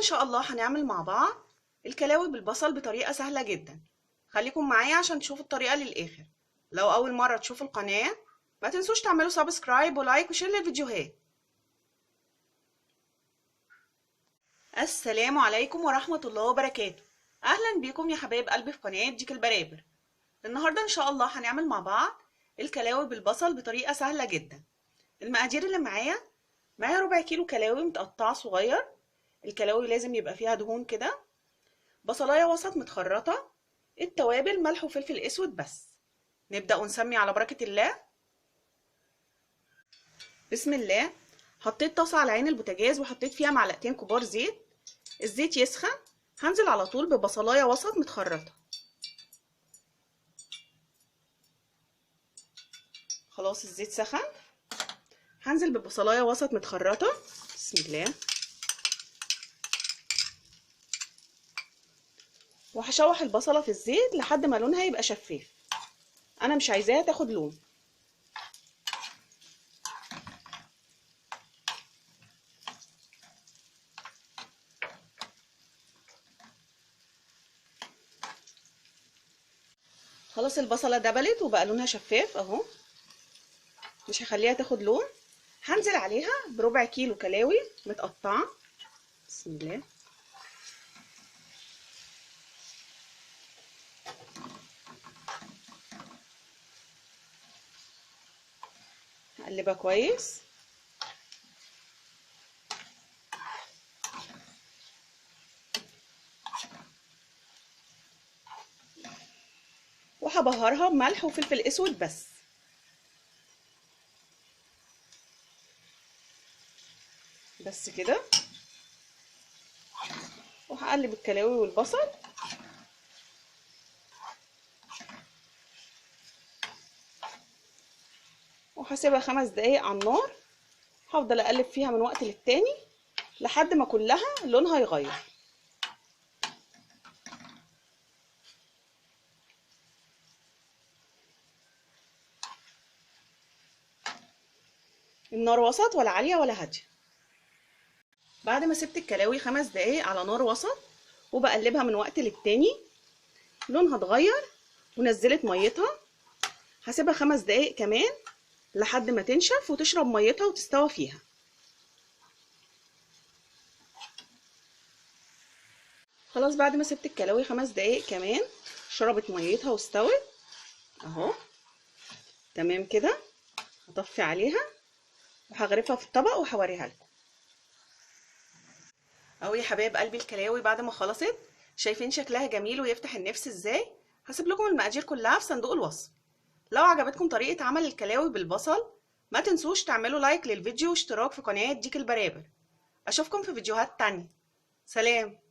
شاء الله هنعمل مع بعض الكلاوي بالبصل بطريقة سهلة جدا. خليكم معايا عشان تشوفوا الطريقة للآخر. لو أول مرة تشوفوا القناة ما تنسوش تعملوا سبسكرايب ولايك وشير للفيديوهات. السلام عليكم ورحمة الله وبركاته. أهلا بيكم يا حبايب قلبي في قناة ديك البرابر. النهاردة إن شاء الله هنعمل مع بعض الكلاوي بالبصل بطريقة سهلة جدا. المقادير اللي معايا ربع كيلو كلاوي متقطعة صغير. الكلاوي لازم يبقى فيها دهون كده. بصلاية وسط متخرطة. التوابل ملح وفلفل اسود بس. نبدأ ونسمي على بركة الله. بسم الله. حطيت طاسة على عين البوتاجاز وحطيت فيها معلقتين كبار زيت. الزيت يسخن هنزل على طول ببصلاية وسط متخرطة. خلاص الزيت سخن، هنزل ببصلاية وسط متخرطة. بسم الله. وهشوح البصلة في الزيت لحد ما لونها يبقى شفاف. انا مش عايزاها تاخد لون. خلاص البصلة دبلت وبقى لونها شفاف اهو. مش هخليها تاخد لون. هنزل عليها بربع كيلو كلاوي متقطعة. بسم الله. هقلبها كويس. وهبهرها بملح وفلفل اسود بس. بس كده. وهقلب الكلاوي والبصل. وهسيبها 5 دقايق على النار. هفضل اقلب فيها من وقت للتاني لحد ما كلها لونها يغير. النار وسط ولا عالية ولا هادية. بعد ما سبت الكلاوي 5 دقايق على نار وسط وبقلبها من وقت للتاني لونها اتغير ونزلت ميتها. هسيبها 5 دقايق كمان لحد ما تنشف وتشرب ميتها وتستوى فيها. خلاص بعد ما سبت الكلاوي 5 دقايق كمان شربت ميتها واستوت اهو. تمام كده. هطفي عليها وهغرفها في الطبق وهوريها لكم اهو. يا حبايب قلبي الكلاوي بعد ما خلصت شايفين شكلها جميل ويفتح النفس ازاي. هسيب لكم المقادير كلها في صندوق الوصف. لو عجبتكم طريقة عمل الكلاوي بالبصل ما تنسوش تعملوا لايك للفيديو واشتراك في قناة ديك البرابر. اشوفكم في فيديوهات تانية. سلام.